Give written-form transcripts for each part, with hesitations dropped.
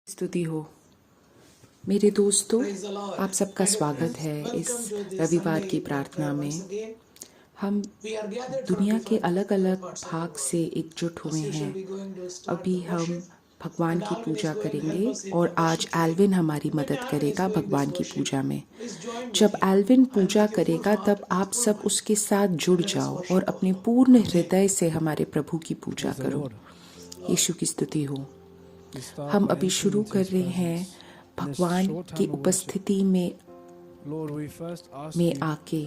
स्तुति हो। मेरे दोस्तों, आप सबका स्वागत है इस रविवार की प्रार्थना में। हम दुनिया के अलग अलग भाग से एकजुट हुए हैं। अभी हम भगवान की पूजा करेंगे और आज एल्विन हमारी मदद करेगा भगवान की पूजा में। जब एल्विन पूजा करेगा तब आप सब उसके साथ जुड़ जाओ और अपने पूर्ण हृदय से हमारे प्रभु की पूजा करो। यीशु की स्तुति हो। हम अभी शुरू कर रहे हैं भगवान की उपस्थिति में आके।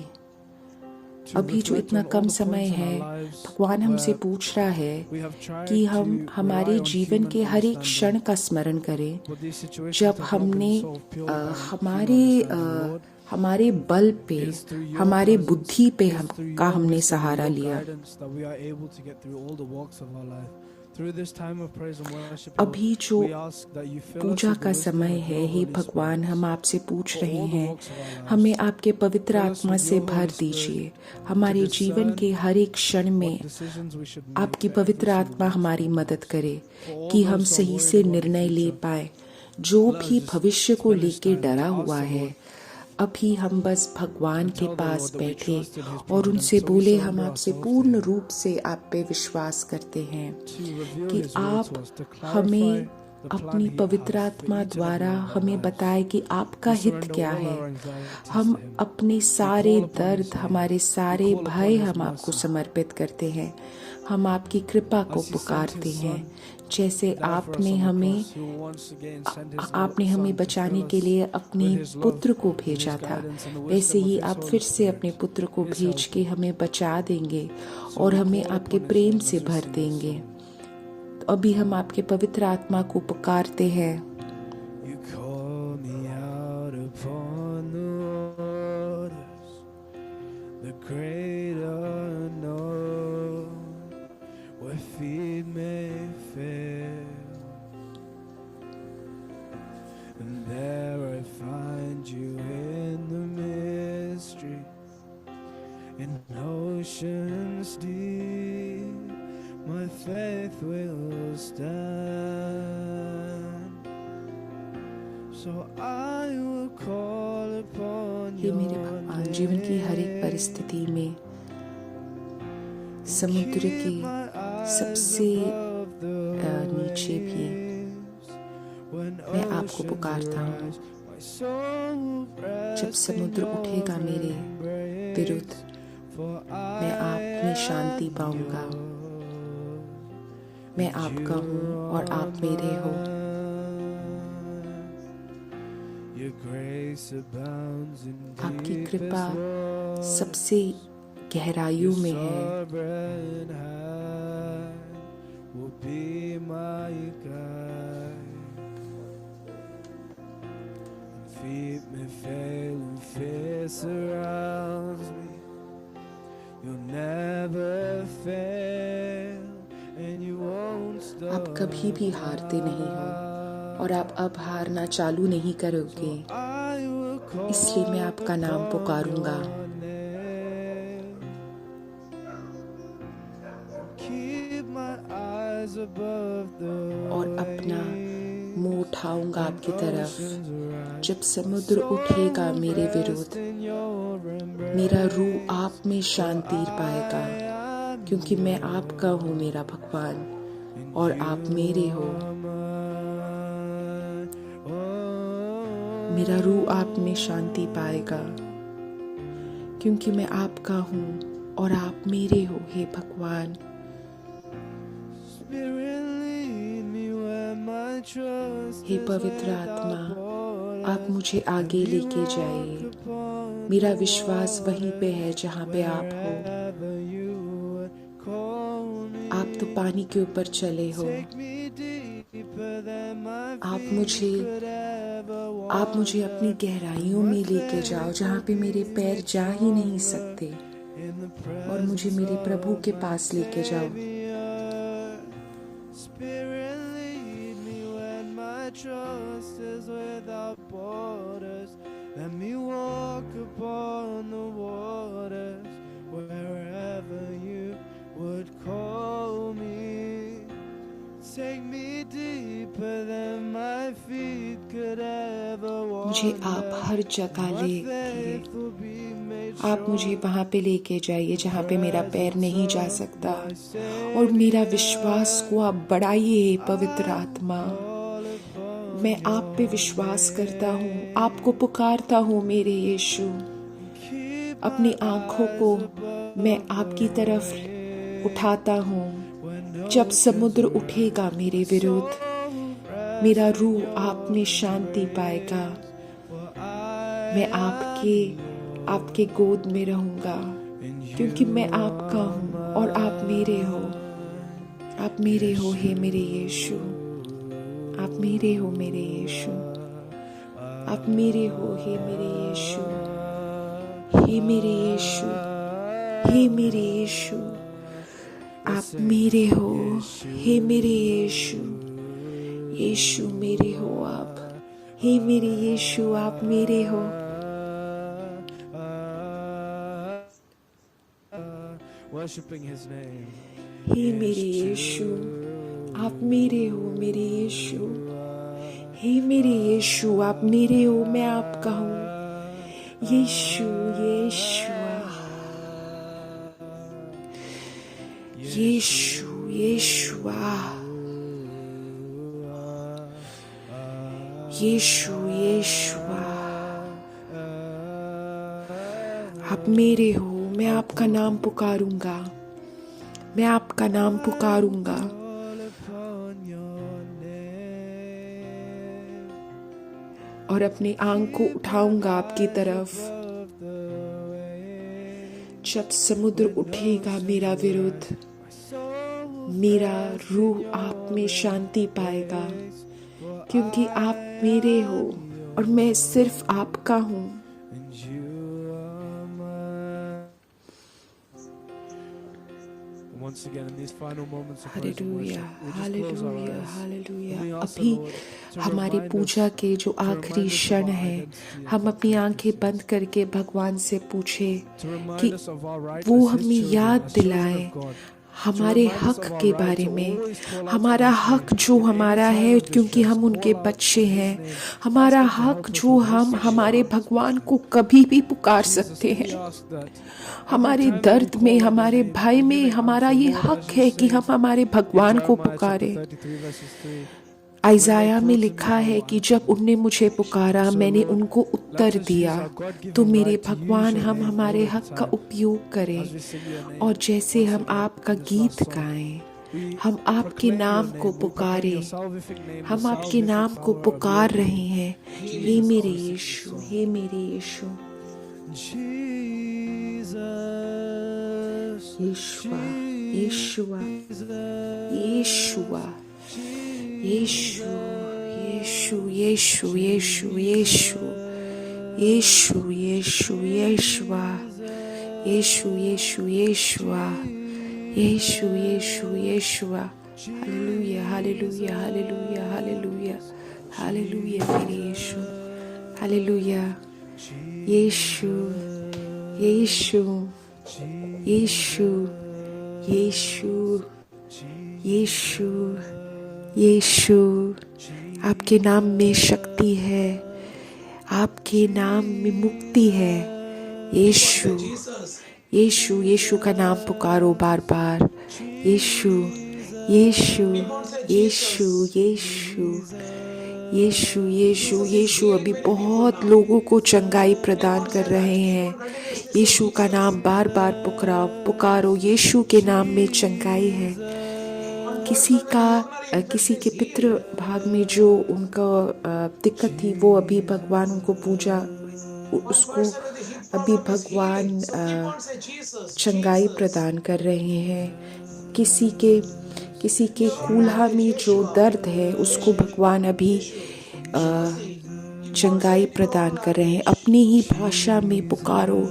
अभी जो इतना कम समय है, भगवान हमसे पूछ रहा है कि हम हमारे जीवन के हर एक क्षण का स्मरण करें जब हमने हमारे बल पे, हमारे बुद्धि पे हमने सहारा लिया। अभी जो पूजा का समय है, हे भगवान, हम आपसे पूछ रहे हैं, हमें आपके पवित्र आत्मा से भर दीजिए। हमारे जीवन के हर एक क्षण में आपकी पवित्र आत्मा हमारी मदद करे कि हम सही से निर्णय ले पाए। जो भी भविष्य को लेके डरा हुआ है, अभी हम बस भगवान के पास बैठे और उनसे बोले, हम आपसे पूर्ण रूप से आप पे विश्वास करते हैं कि आप हमें अपनी पवित्र आत्मा द्वारा हमें बताए कि आपका हित क्या है। हम अपने सारे दर्द, हमारे सारे भय हम आपको समर्पित करते हैं। हम आपकी कृपा को पुकारते हैं। जैसे आपने हमें बचाने के लिए अपने पुत्र को भेजा था, वैसे ही आप फिर से अपने पुत्र को भेज के हमें बचा देंगे और हमें आपके प्रेम से भर देंगे। तो अभी हम आपके पवित्र आत्मा को पुकारते हैं। And there I find you in the mystery, in oceans deep, my faith will stand. So I will call upon हे मेरे भगवान, जीवन की हर एक परिस्थिति में, समुद्र के सबसे नीचे भी मैं आपको पुकारता हूँ। जब समुद्र उठेगा मेरे विरुद्ध, मैं आप में शांति पाऊंगा। मैं आपका हूँ और आप मेरे हो। आपकी कृपा सबसे गहराइयों में है। Feet may fail and fear surrounds me. You'll never fail and you won't stop. आप कभी भी हारते नहीं हो और आप अब हारना चालू नहीं करोगे, इसलिए मैं आपका नाम पुकारूंगा। और अपना मुंह उठाऊंगा आपकी तरफ। जब समुद्र उठेगा मेरे विरुद्ध, मेरा रूह आप में शांति पाएगा, क्योंकि मैं आपका हूँ मेरा भगवान और आप मेरे हो। मेरा रूह आप में शांति पाएगा, क्योंकि मैं आपका हूँ और आप मेरे हो, हे भगवान। हे पवित्र आत्मा, आप मुझे आगे लेके जाइए। मेरा विश्वास वहीं पे है जहाँ पे आप हो। आप तो पानी के ऊपर चले हो। आप मुझे अपनी गहराइयों में लेके जाओ, जहाँ पे मेरे पैर जा ही नहीं सकते, और मुझे मेरे प्रभु के पास लेके जाओ। Trust is without borders. Let me walk upon the waters wherever you would call me. Take me deeper than my feet. मुझे आप हर जगह ले आप मुझे वहाँ पे लेके जाइए जहाँ पे मेरा पैर नहीं जा सकता, और मेरा विश्वास को आप बढ़ाइए पवित्र आत्मा। मैं आप पे विश्वास करता हूँ, आपको पुकारता हूँ मेरे यीशु। अपनी आँखों को मैं आपकी तरफ उठाता हूँ। जब समुद्र उठेगा मेरे विरुद्ध, मेरा रूह आप में शांति पाएगा। मैं आपके गोद में रहूँगा, क्योंकि मैं आपका हूँ और आप मेरे हो। आप मेरे हो हे मेरे यीशु, आप मेरे हो मेरे यीशु, आप मेरे हो हे मेरे यीशु, हे मेरे यीशु, हे मेरे यीशु। आप मेरे हो हे मेरे यीशु, यीशु मेरे हो आप, हे मेरे यीशु आप मेरे हो। Worshiping His name. हे मेरे यीशु आप मेरे हो मेरे यीशु, हे मेरे यीशु आप मेरे हो, मैं आपका हूँ। यीशु यीशुआ, यीशु यीशुआ, यीशु यीशुआ। आप मेरे हो, मैं आपका नाम पुकारूंगा, मैं आपका नाम पुकारूंगा। और अपनी आंख को उठाऊंगा आपकी तरफ। जब समुद्र उठेगा मेरा विरुद्ध, मेरा रूह आप में शांति पाएगा, क्योंकि आप मेरे हो और मैं सिर्फ आपका हूँ। Hallelujah, hallelujah, hallelujah. अभी हमारी पूजा के जो आखिरी क्षण है, हम अपनी आंखें बंद करके भगवान से पूछे कि वो हमें याद दिलाए हमारे हक के बारे में। हमारा हक जो हमारा है, क्योंकि हम उनके बच्चे हैं, हमारा हक जो हम हमारे भगवान को कभी भी पुकार सकते हैं। हमारे दर्द में, हमारे भय में हमारा ये हक है कि हम हमारे भगवान को पुकारें। आइज़ाया में लिखा है कि जब उनने मुझे पुकारा, मैंने उनको उत्तर दिया। तो मेरे भगवान, हम हमारे हक का उपयोग करें, और जैसे हम आपका गीत गाएं, हम आपके नाम को पुकारें। हम आपके नाम को पुकार रहे हैं, हे मेरे यीशु, हे मेरे Yeshu. Yeshua, Yeshua, Yeshua, Yeshu, Yeshu, Yeshu, Yeshu, Yeshu, Yeshu, Yeshu, Yeshua, Yeshu, Yeshu, Yeshua, Yeshu, Yeshu, Yeshua. Hallelujah, hallelujah, hallelujah, hallelujah, hallelujah मेरे यीशु, हालेलुया। यीशु, यीशु, यीशु, यीशु, यीशु, यीशु। आपके नाम में शक्ति है, आपके नाम में मुक्ति है। यीशु, यीशु, यीशु का नाम पुकारो बार बार। यीशु, यीशु, यीशु, यीशु, यीशु, यीशु, यीशु अभी बहुत लोगों को चंगाई प्रदान कर रहे हैं। यीशु का नाम बार बार पुकारो। यीशु के नाम में चंगाई है। किसी के पितृ भाग में जो उनका दिक्कत थी, वो अभी भगवान उनको उसको अभी भगवान चंगाई प्रदान कर रहे हैं। किसी के कूल्हा में जो दर्द है, उसको भगवान अभी चंगाई प्रदान कर रहे हैं। अपनी ही भाषा में पुकारो,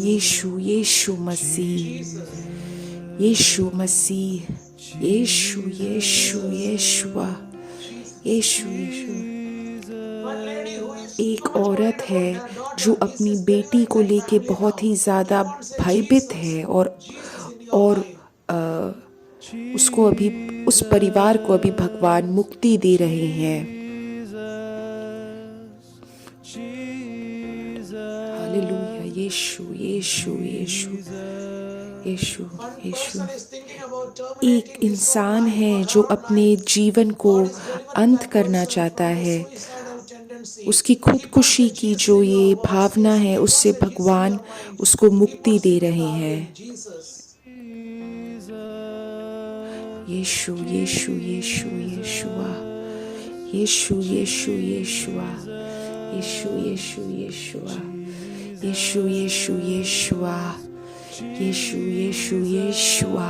यीशु, यीशु मसीह, यीशु मसीह, यीशु, यीशु, यीशुआ, यीशु, यीशु। एक औरत है जो अपनी बेटी को लेके बहुत ही ज़्यादा भयभीत है, और उसको अभी, उस परिवार को अभी भगवान मुक्ति दे रहे हैं। हालेलुया, यीशु यीशु यीशु यीशु यीशु। एक इंसान है जो अपने जीवन को अंत करना चाहता है, उसकी खुदकुशी की जो ये भावना है उससे भगवान उसको मुक्ति दे रहे हैं। यीशु यीशु यीशु यीशुआ, यीशु यीशु यीशुआ, यीशु यीशु यीशुआ, यीशु यीशु यीशुआ, यीशु यीशु यीशुआ,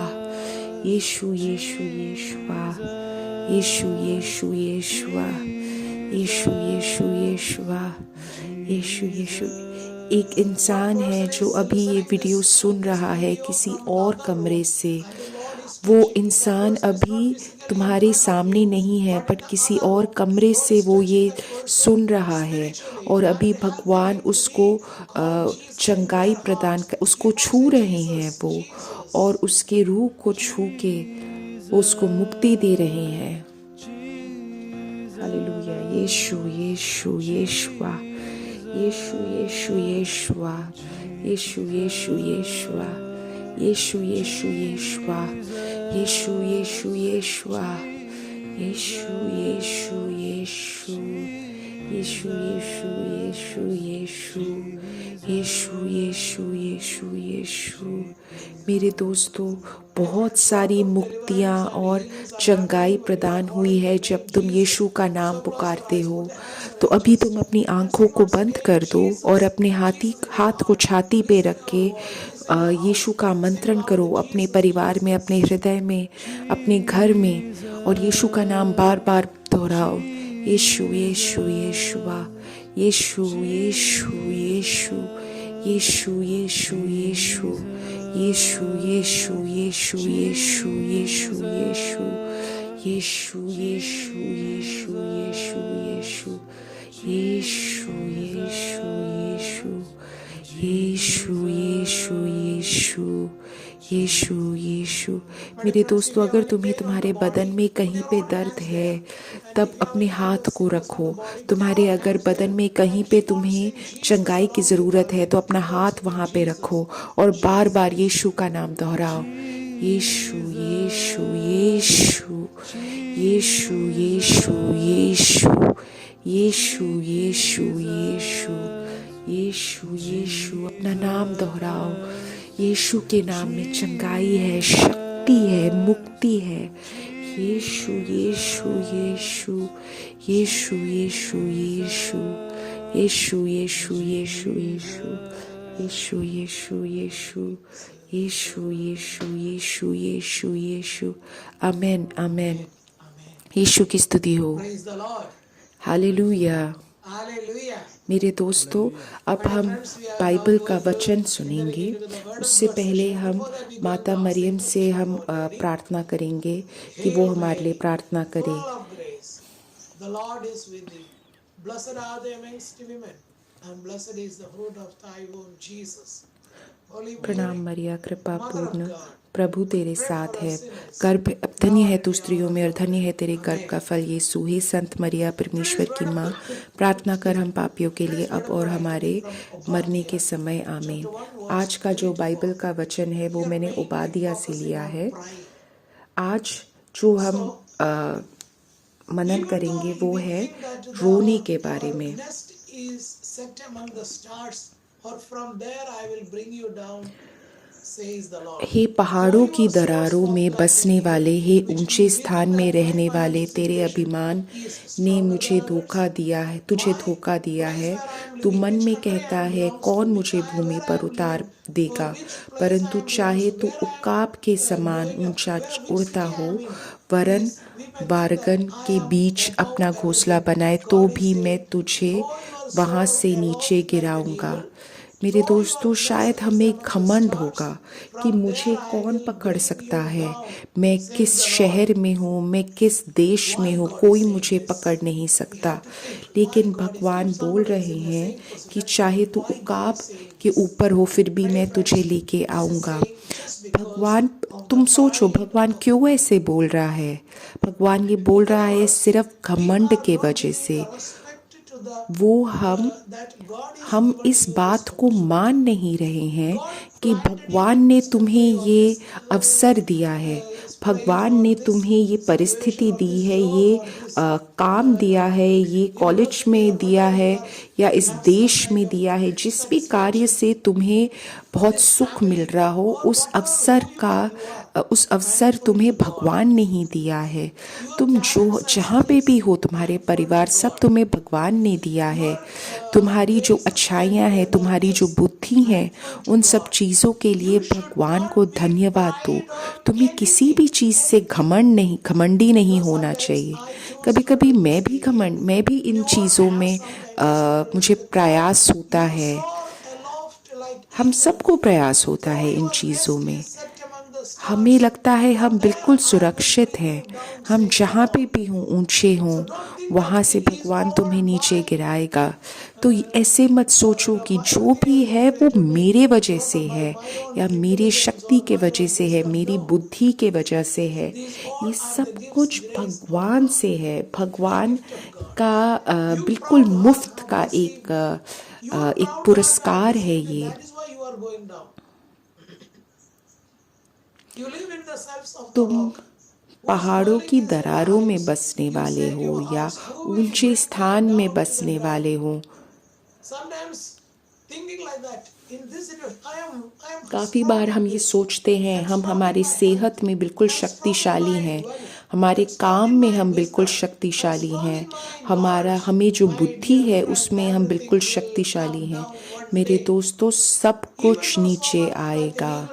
यीशु यीशु यीशुआ, यीशु यीशु यीशुआ, यीशु यीशु यीशुआ, यीशु यीशु। एक इंसान है जो अभी ये वीडियो सुन रहा है किसी और कमरे से। वो इंसान अभी तुम्हारे सामने नहीं है, बट किसी और कमरे से वो ये सुन रहा है और अभी भगवान उसको चंगाई प्रदान कर उसको छू रहे हैं वो, और उसके रूह को छू के वो उसको मुक्ति दे रहे हैं। हालेलुया, यीशु यीशु यीशुआ, यीशु यीशु यीशुआ, यीशु यीशु यीशुआ, यीशु यीशु यीशुआ, यीशु यीशु यीशुआ, यीशु यीशु यीशु, यीशु यीशु यीशु यीशु, यीशु यीशु यीशु यीशु। मेरे दोस्तों, बहुत सारी मुक्तियाँ और चंगाई प्रदान हुई है जब तुम यीशु का नाम पुकारते हो। तो अभी तुम अपनी आंखों को बंद कर दो और अपने हाथ को छाती पे रख के यीशु का मंत्रण करो अपने परिवार में, अपने हृदय में, अपने घर में, और यीशु का नाम बार बार दोहराओ। यीशु यीशु यीशुआ, यीशु यीशु यीशु, यीशु यीशु यीशु, यीशु यीशु यीशु यीशु, यीशु यीशु यीशु यीशु यीशु यीशु यीशु यीशु यीशु यीशु यीशु यीशु यीशु। मेरे दोस्तों, अगर तुम्हें तुम्हारे बदन में कहीं पे दर्द है तब अपने हाथ को रखो। तुम्हारे अगर बदन में कहीं पे तुम्हें चंगाई की ज़रूरत है तो अपना हाथ वहाँ पे रखो और बार बार यीशु का नाम दोहराओ। यीशु यीशु यीशु यीशु यीशु यीशु यीशु यीशु यीशु यीशु यीशु। अपना नाम दोहराओ। यीशु के नाम में चंगाई है, शक्ति है, मुक्ति है। यीशु यीशु यीशु यीशु यीशु यीशु यीशु यीशु यीशु यीशु यीशु यीशु यीशु यीशु यीशु यीशु यीशु। आमेन आमेन। यीशु की स्तुति हो। हालेलुया। मेरे दोस्तों, अब हम बाइबल का वचन सुनेंगे। उससे पहले हम माता मरियम से हम प्रार्थना करेंगे कि वो हमारे लिए प्रार्थना करे। प्रणाम मरिया, कृपा पूर्ण, प्रभु तेरे साथ है। गर्भ धन्य है तू स्त्रियों में और धन्य है तेरे गर्भ का फल यीशु। हे संत मरिया, परमेश्वर की माँ, प्रार्थना कर हम पापियों के लिए अब और हमारे मरने के समय, आमीन। आज का जो बाइबल का वचन है वो मैंने उबादिया से लिया है। आज जो हम मनन करेंगे वो है रोने के बारे में। हे पहाड़ों की दरारों में बसने वाले, हे ऊंचे स्थान में रहने वाले, तेरे अभिमान ने मुझे धोखा दिया है, तुझे धोखा दिया है। तू मन में कहता है, कौन मुझे भूमि पर उतार देगा? परंतु चाहे तू उकाब के समान ऊंचा उड़ता हो, वरन बारगन के बीच अपना घोंसला बनाए, तो भी मैं तुझे वहाँ से नीचे गिराऊंगा। मेरे दोस्तों, शायद हमें घमंड होगा कि मुझे कौन पकड़ सकता है, मैं किस शहर में हूँ, मैं किस देश में हूँ, कोई मुझे पकड़ नहीं सकता। लेकिन भगवान बोल रहे हैं कि चाहे तू उकाब के ऊपर हो, फिर भी मैं तुझे लेके आऊँगा। भगवान, तुम सोचो भगवान क्यों ऐसे बोल रहा है? भगवान ये बोल रहा है सिर्फ घमंड के वजह से। वो हम इस बात को मान नहीं रहे हैं कि भगवान ने तुम्हें ये अवसर दिया है, भगवान ने तुम्हें ये परिस्थिति दी है, ये काम दिया है, ये कॉलेज में दिया है या इस देश में दिया है, जिस भी कार्य से तुम्हें बहुत सुख मिल रहा हो, उस अवसर तुम्हें भगवान ने ही दिया है। तुम जो जहाँ पे भी हो, तुम्हारे परिवार सब तुम्हें भगवान ने दिया है। तुम्हारी जो अच्छाइयाँ हैं, तुम्हारी जो बुद्धि है, उन सब चीज़ों के लिए भगवान को धन्यवाद दो। तुम्हें किसी भी चीज़ से घमंडी नहीं होना चाहिए। कभी कभी मैं भी इन चीज़ों में मुझे प्रयास होता है, हम सबको प्रयास होता है इन चीज़ों में। हमें लगता है हम बिल्कुल सुरक्षित हैं, हम जहाँ पे भी हों, ऊंचे हों, वहाँ से भगवान तुम्हें नीचे गिराएगा। तो ऐसे मत सोचो कि जो भी है वो मेरे वजह से है या मेरी शक्ति के वजह से है, मेरी बुद्धि के वजह से है। ये सब कुछ भगवान से है। भगवान का बिल्कुल मुफ्त का एक पुरस्कार है ये। तुम पहाड़ों की दरारों में बसने वाले हो या ऊंचे स्थान में बसने वाले हो। काफ़ी बार हम ये सोचते हैं हम हमारी सेहत में बिल्कुल शक्तिशाली हैं, हमारे काम में हम बिल्कुल शक्तिशाली हैं, हमें जो बुद्धि है उसमें हम बिल्कुल शक्तिशाली हैं। मेरे दोस्तों, सब कुछ नीचे आएगा।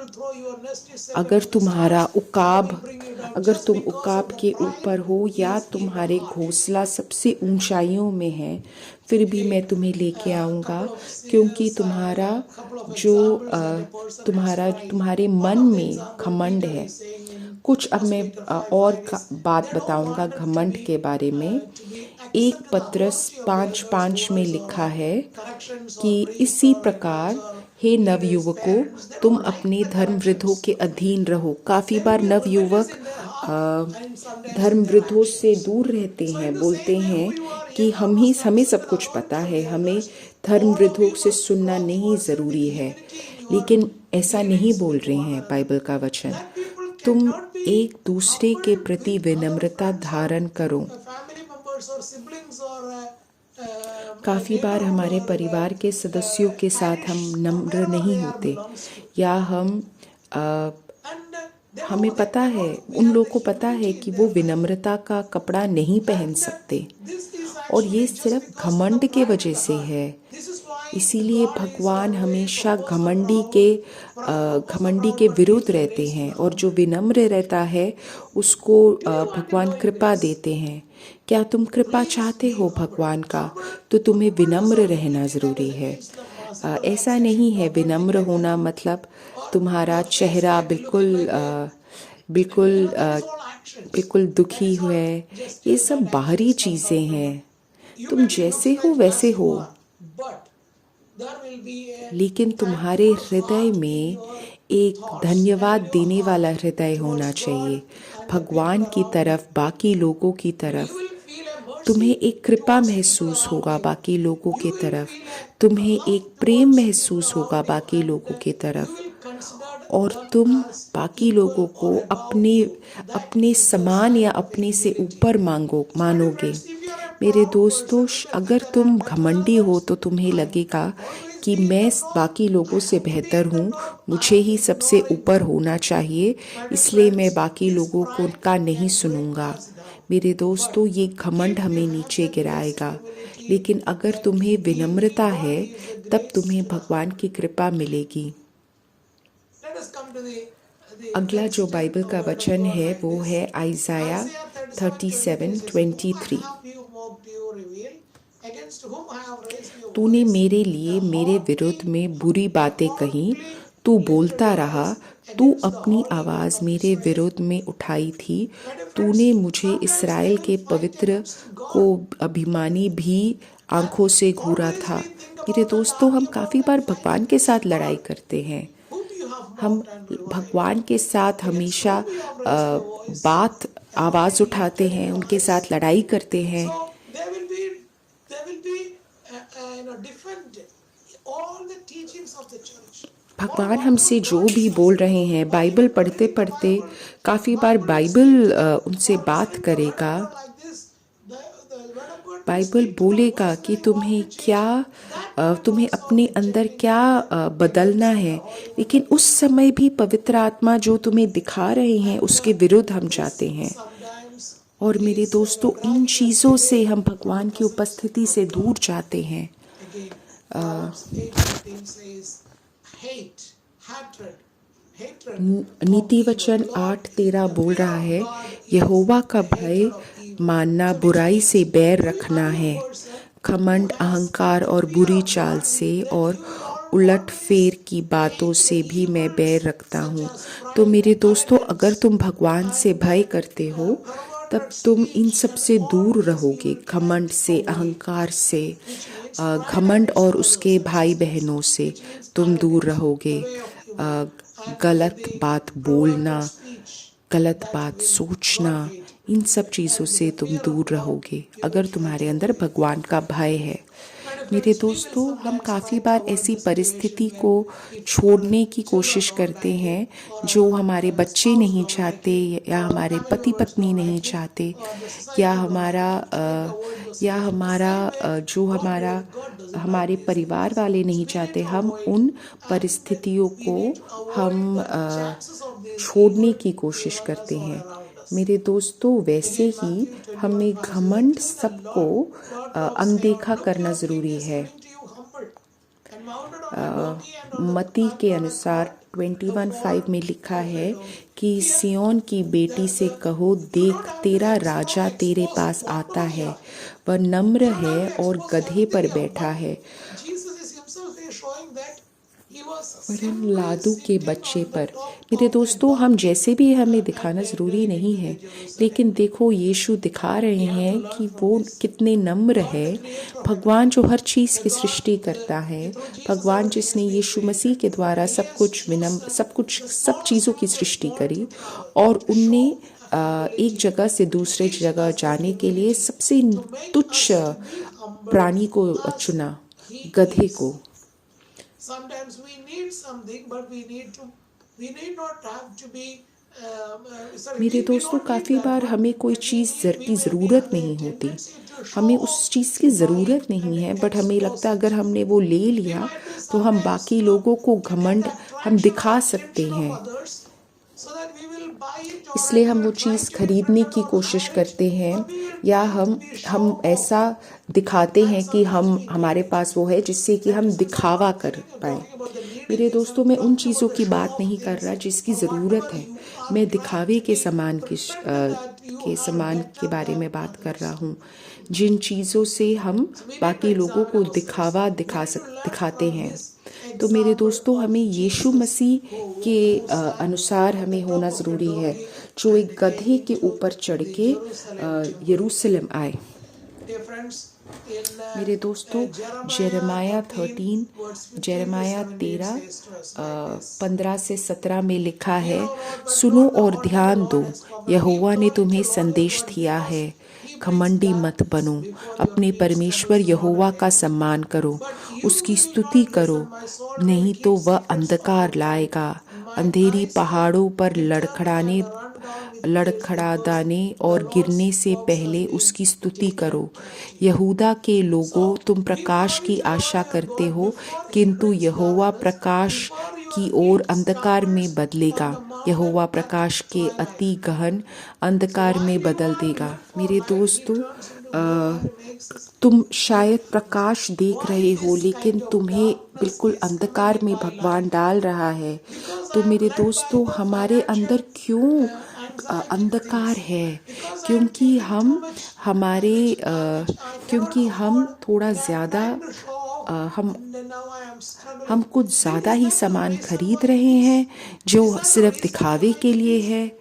अगर तुम उकाब के ऊपर हो या तुम्हारे घोंसला सबसे ऊंचाइयों में है, फिर भी मैं तुम्हें लेके आऊँगा, क्योंकि तुम्हारे मन में घमंड है। कुछ अब मैं और बात बताऊँगा घमंड के बारे में। 1 पत्रस 5:5 में लिखा है कि इसी प्रकार हे नवयुवकों, तुम अपने धर्मवृद्धों के अधीन रहो। काफ़ी बार नवयुवक धर्मवृद्धों से दूर रहते हैं, बोलते हैं कि हमें सब कुछ पता है, हमें धर्मवृद्धों से सुनना नहीं ज़रूरी है। लेकिन ऐसा नहीं बोल रहे हैं बाइबल का वचन। तुम एक दूसरे के प्रति विनम्रता धारण करो। काफ़ी बार हमारे परिवार के सदस्यों के साथ हम नम्र नहीं होते, या हमें पता है, उन लोगों को पता है कि वो विनम्रता का कपड़ा नहीं पहन सकते, और ये सिर्फ घमंड के वजह से है। इसीलिए भगवान हमेशा घमंडी के विरुद्ध रहते हैं, और जो विनम्र रहता है उसको भगवान कृपा देते हैं। क्या तुम कृपा चाहते हो भगवान का, तो तुम्हें विनम्र रहना ज़रूरी है। ऐसा नहीं है विनम्र होना मतलब तुम्हारा चेहरा बिल्कुल दुखी है। ये सब बाहरी चीज़ें हैं। तुम जैसे हो वैसे हो, लेकिन तुम्हारे हृदय में एक धन्यवाद देने वाला हृदय होना चाहिए भगवान की तरफ, बाकी लोगों की तरफ। तुम्हें एक कृपा महसूस होगा बाकी लोगों की तरफ, तुम्हें एक प्रेम महसूस होगा बाकी लोगों की तरफ, और तुम बाकी लोगों को अपने समान या अपने से ऊपर मानोगे। मेरे दोस्तों, अगर तुम घमंडी हो तो तुम्हें लगेगा कि मैं बाकी लोगों से बेहतर हूँ, मुझे ही सबसे ऊपर होना चाहिए, इसलिए मैं बाकी लोगों का नहीं सुनूंगा। मेरे दोस्तों, ये घमंड हमें नीचे गिराएगा। लेकिन अगर तुम्हें विनम्रता है, तब तुम्हें भगवान की कृपा मिलेगी। अगला जो बाइबल का वचन है वो है आइज़ाया 37:23। तूने मेरे लिए मेरे विरुद्ध में बुरी बातें कही, तू बोलता रहा, तू अपनी आवाज़ मेरे विरुद्ध में उठाई थी। तूने मुझे इस्राएल के पवित्र को अभिमानी भी आंखों से घूरा था। मेरे दोस्तों, हम काफ़ी बार भगवान के साथ लड़ाई करते हैं। हम भगवान के साथ हमेशा आवाज़ उठाते हैं, उनके साथ लड़ाई करते हैं। भगवान हमसे जो भी बोल रहे हैं, बाइबल पढ़ते पढ़ते काफ़ी बार बाइबल उनसे बात करेगा। बाइबल बोलेगा कि तुम्हें क्या तुम्हें अपने अंदर क्या बदलना है, लेकिन उस समय भी पवित्र आत्मा जो तुम्हें दिखा रहे हैं उसके विरुद्ध हम जाते हैं। और मेरे दोस्तों, इन चीज़ों से हम भगवान की उपस्थिति से दूर जाते हैं। नीति वचन 8:13 बोल रहा है, यहोवा का भय मानना बुराई से बैर रखना है, घमंड, अहंकार और बुरी चाल से और उलट फेर की बातों से भी मैं बैर रखता हूँ। तो मेरे दोस्तों, अगर तुम भगवान से भय करते हो तब तुम इन सब से दूर रहोगे, घमंड से, अहंकार से, घमंड और उसके भाई बहनों से तुम दूर रहोगे। गलत बात बोलना, गलत बात सोचना, इन सब चीज़ों से तुम दूर रहोगे अगर तुम्हारे अंदर भगवान का भय है। मेरे दोस्तों, हम काफ़ी बार ऐसी परिस्थिति को छोड़ने की कोशिश करते हैं जो हमारे बच्चे नहीं चाहते, या हमारे पति पत्नी नहीं चाहते, या हमारे परिवार वाले नहीं चाहते। हम उन परिस्थितियों को छोड़ने की कोशिश करते हैं। मेरे दोस्तों, वैसे ही हमें घमंड सबको अनदेखा करना ज़रूरी है। मत्ती के अनुसार 21:5 में लिखा है कि सियोन की बेटी से कहो, देख तेरा राजा तेरे पास आता है, वह नम्र है और गधे पर बैठा है, वरन लादू के बच्चे पर। मेरे दोस्तों, हम जैसे भी हमें दिखाना ज़रूरी नहीं है, लेकिन देखो यीशु दिखा रहे हैं कि वो कितने नम्र है। भगवान जो हर चीज़ की सृष्टि करता है, भगवान जिसने यीशु मसीह के द्वारा सब चीज़ों की सृष्टि करी, और उनने एक जगह से दूसरे जगह जाने के लिए सबसे तुच्छ प्राणी को चुना, गधे को। मेरे दोस्तों, काफ़ी बार हमें कोई चीज़ की ज़रूरत नहीं होती, हमें उस चीज़ की ज़रूरत नहीं है, बट हमें लगता है अगर हमने वो ले लिया तो हम बाकी लोगों को घमंड हम दिखा सकते हैं, इसलिए हम वो चीज़ खरीदने की कोशिश करते हैं, या हम ऐसा दिखाते हैं कि हमारे पास वो है जिससे कि हम दिखावा कर पाएँ। मेरे दोस्तों, मैं उन चीज़ों की बात नहीं कर रहा जिसकी ज़रूरत है, मैं दिखावे के समान के बारे में बात कर रहा हूँ, जिन चीज़ों से हम बाकी लोगों को दिखाते हैं। तो मेरे दोस्तों, हमें यीशु मसीह के अनुसार हमें होना ज़रूरी है, जो एक गधे के ऊपर चढ़ के यरूशलेम आए। मेरे दोस्तों, जेरेमाया 13:15-17 में लिखा है, सुनो और ध्यान दो, यहोवा ने तुम्हें संदेश दिया है, घमंडी मत बनो, अपने परमेश्वर यहोवा का सम्मान करो, उसकी स्तुति करो, नहीं तो वह अंधकार लाएगा, अंधेरी पहाड़ों पर लड़खड़ाने और गिरने से पहले उसकी स्तुति करो। यहूदा के लोगों, तुम प्रकाश की आशा करते हो, किंतु यहोवा प्रकाश की ओर अंधकार में बदलेगा, यहोवा प्रकाश के अति गहन अंधकार में बदल देगा। मेरे दोस्तों, तुम शायद प्रकाश देख रहे हो, लेकिन तुम्हें बिल्कुल अंधकार में भगवान डाल रहा है। तो मेरे दोस्तों, हमारे अंदर क्यों अंधकार है? क्योंकि हम थोड़ा ज़्यादा हम कुछ ज़्यादा ही सामान खरीद रहे हैं जो सिर्फ दिखावे के लिए है,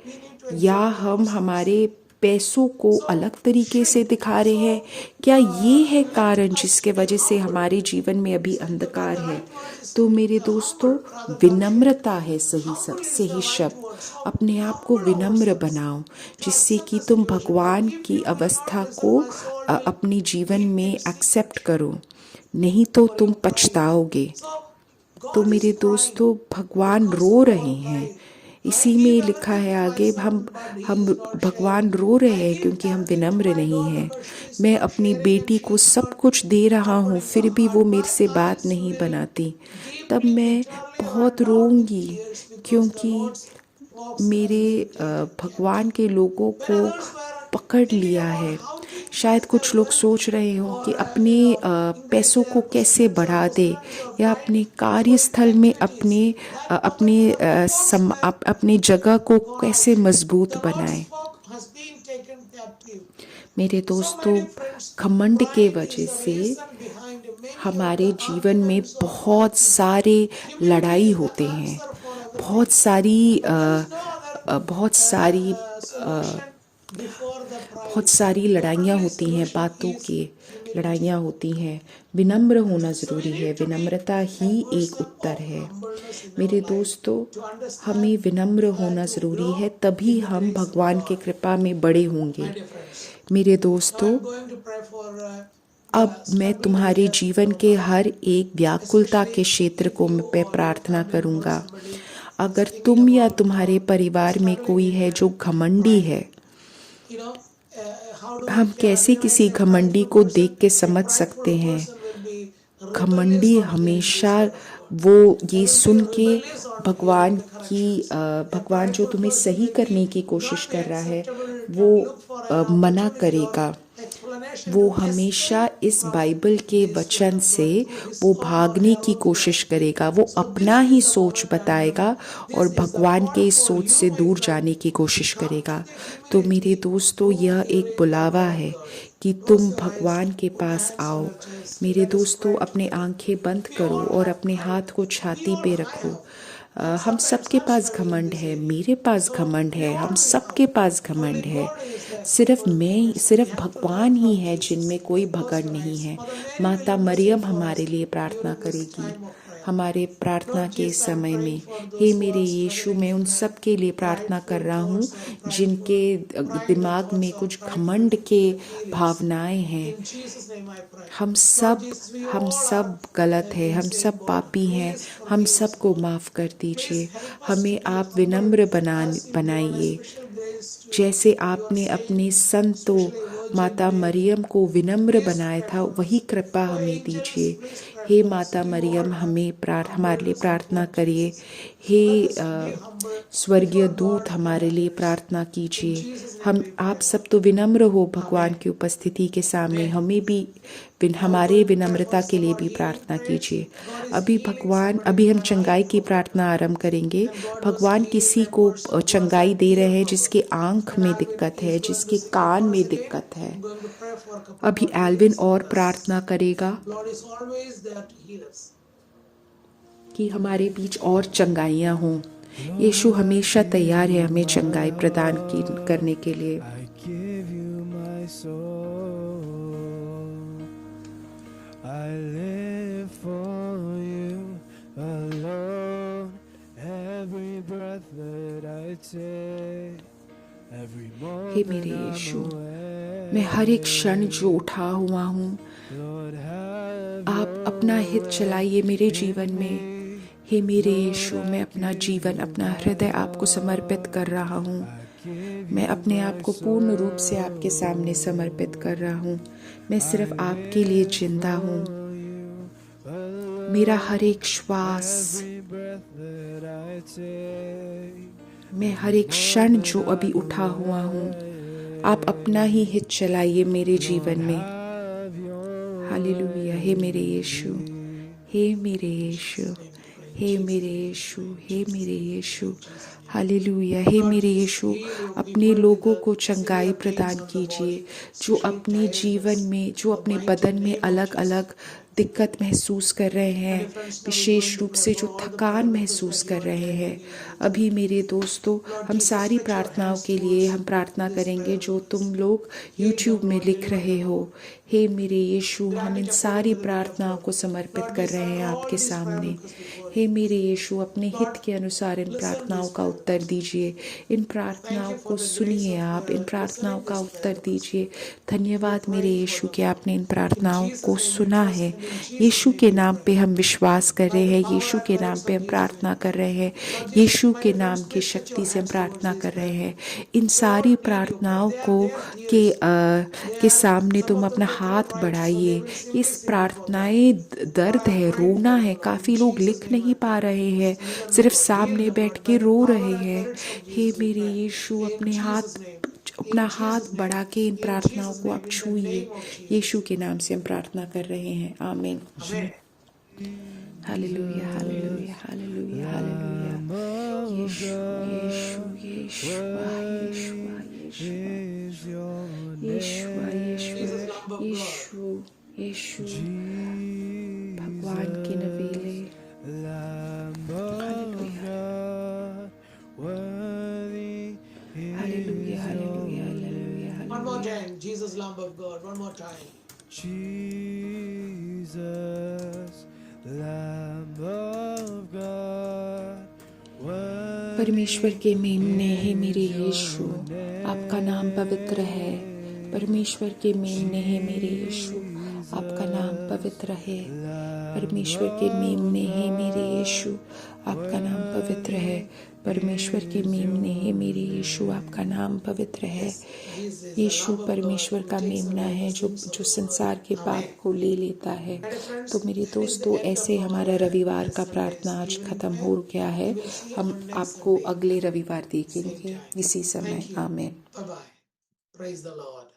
या हम हमारे पैसों को अलग तरीके से दिखा रहे हैं। क्या ये है कारण जिसके वजह से हमारे जीवन में अभी अंधकार है? तो मेरे दोस्तों, विनम्रता है सही शब्द। अपने आप को विनम्र बनाओ, जिससे कि तुम भगवान की अवस्था को अपने जीवन में एक्सेप्ट करो। नहीं तो तुम पछताओगे। तो मेरे दोस्तों, भगवान रो रहे हैं। इसी में लिखा है आगे, हम भगवान रो रहे हैं क्योंकि हम विनम्र नहीं हैं। मैं अपनी बेटी को सब कुछ दे रहा हूँ, फिर भी वो मेरे से बात नहीं बनाती। तब मैं बहुत रोऊंगी, क्योंकि मेरे भगवान के लोगों को पकड़ लिया है। शायद कुछ लोग सोच रहे हों कि अपने पैसों को कैसे बढ़ा दे, या अपने कार्यस्थल में अपने जगह को कैसे मजबूत बनाए। मेरे दोस्तों, घमंड के वजह से हमारे जीवन में बहुत सारे लड़ाई होते हैं, बहुत सारी लड़ाइयाँ होती हैं, बातों की लड़ाइयाँ होती हैं। विनम्र होना ज़रूरी है, विनम्रता ही एक उत्तर है। मेरे दोस्तों, हमें विनम्र होना ज़रूरी है, तभी हम भगवान की कृपा में बड़े होंगे। मेरे दोस्तों, अब मैं तुम्हारे जीवन के हर एक व्याकुलता के क्षेत्र को मैं प्रार्थना करूँगा। अगर तुम या तुम्हारे परिवार में कोई है जो घमंडी है, हम कैसे किसी घमंडी को देख के समझ सकते हैं? घमंडी हमेशा वो ये सुन के भगवान जो तुम्हें सही करने की कोशिश कर रहा है, वो मना करेगा। वो हमेशा इस बाइबल के वचन से वो भागने की कोशिश करेगा। वो अपना ही सोच बताएगा और भगवान के इस सोच से दूर जाने की कोशिश करेगा। तो मेरे दोस्तों, यह एक बुलावा है कि तुम भगवान के पास आओ। मेरे दोस्तों, अपने आंखें बंद करो और अपने हाथ को छाती पे रखो। हम सबके पास घमंड है, मेरे पास घमंड है, हम सबके पास घमंड है। सिर्फ भगवान ही है जिनमें कोई भगड़ नहीं है। माता मरियम हमारे लिए प्रार्थना करेगी हमारे प्रार्थना के समय में। हे मेरे यीशु, मैं उन सब के लिए प्रार्थना कर रहा हूँ जिनके दिमाग में कुछ घमंड के भावनाएं हैं। हम सब गलत है, हम सब पापी हैं, हम सबको माफ़ कर दीजिए। हमें आप विनम्र बनाइए, जैसे आपने अपने संतों माता मरियम को विनम्र बनाया था, वही कृपा हमें दीजिए। हे माता मरियम, हमारे लिए प्रार्थना करिए। हे स्वर्गीय दूत, हमारे लिए प्रार्थना कीजिए। आप सब तो विनम्र हो भगवान की उपस्थिति के सामने, हमें भी हमारे विनम्रता के लिए भी प्रार्थना कीजिए। अभी हम चंगाई की प्रार्थना आरंभ करेंगे। भगवान किसी को चंगाई दे रहे हैं जिसके आँख में दिक्कत है, जिसके कान में दिक्कत है। अभी एल्विन और प्रार्थना करेगा कि हमारे बीच और चंगाइयाँ हों। यीशु हमेशा तैयार है हमें चंगाई प्रदान करने के लिए। I live for you alone. Every breath that I take, every moment हे मेरे यीशु, मैं हर एक क्षण जो उठा हुआ हूँ, आप अपना हित चलाइए मेरे जीवन में। हे मेरे यीशु, मैं अपना जीवन, अपना हृदय आपको समर्पित कर रहा हूँ। मैं अपने आप को पूर्ण रूप से आपके सामने समर्पित कर रहा हूँ। मैं सिर्फ आपके लिए जिंदा हूँ। मेरा हर एक श्वास, मैं हर एक क्षण जो अभी उठा हुआ हूँ, आप अपना ही हित चलाइए मेरे जीवन में। हालेलुया। हे मेरे यीशु, हे मेरे यीशु, हे मेरे यीशु, हे मेरे यीशु। हालेलुया। हे मेरे यीशु, अपने लोगों को चंगाई प्रदान कीजिए जो अपने जीवन में, जो अपने बदन में अलग अलग दिक्कत महसूस कर रहे हैं, विशेष रूप से जो थकान महसूस कर रहे हैं। अभी मेरे दोस्तों, हम सारी प्रार्थनाओं के लिए हम प्रार्थना करेंगे जो तुम लोग YouTube में लिख रहे हो। हे मेरे यीशु, हम इन सारी प्रार्थनाओं को समर्पित कर रहे हैं आपके सामने। हे मेरे यीशु, अपने हित के अनुसार इन प्रार्थनाओं का उत्तर दीजिए। इन प्रार्थनाओं को सुनिए, आप इन प्रार्थनाओं का उत्तर दीजिए। धन्यवाद मेरे यीशु कि आपने इन प्रार्थनाओं को सुना है। यीशु के नाम पे हम विश्वास कर रहे हैं, यीशु के नाम पे हम प्रार्थना कर रहे हैं, यीशु के नाम की शक्ति से हम प्रार्थना कर रहे हैं। इन सारी प्रार्थनाओं के सामने तुम अपना हाथ बढ़ाइए। इस प्रार्थनाएं दर्द है, रोना है, काफ़ी लोग लिख नहीं पा रहे हैं, सिर्फ सामने बैठ के रो रहे हैं। हे मेरे यीशु, अपना हाथ बढ़ा के इन प्रार्थनाओं को आप छूइए। यीशु के नाम से हम प्रार्थना कर रहे हैं, आमीन। Hallelujah, hallelujah, hallelujah, hallelujah. Yeshu, Yeshu, Yeshua, Yeshua, Yeshua, Yeshua, Yeshu, Yeshu, भगवान के नवीले। Hallelujah, hallelujah, hallelujah, hallelujah. One more time, Jesus, Lamb of God. One more time. Jesus, Lamb of God. परमेश्वर के मेमने, हे मेरे यीशु, आपका नाम पवित्र है। परमेश्वर के मेमने, हे मेरे यीशु, आपका नाम पवित्र है। परमेश्वर के मेमने, हे मेरे यीशु, आपका नाम पवित्र है। परमेश्वर के मेमने, हे मेरे यीशु, आपका नाम पवित्र है। यीशु परमेश्वर का मेमना है जो संसार के पाप को ले लेता है। तो मेरे दोस्तों, ऐसे हमारा रविवार का प्रार्थना आज खत्म हो गया है। हम आपको अगले रविवार देखेंगे इसी समय। आमीन। Bye bye. Praise the Lord.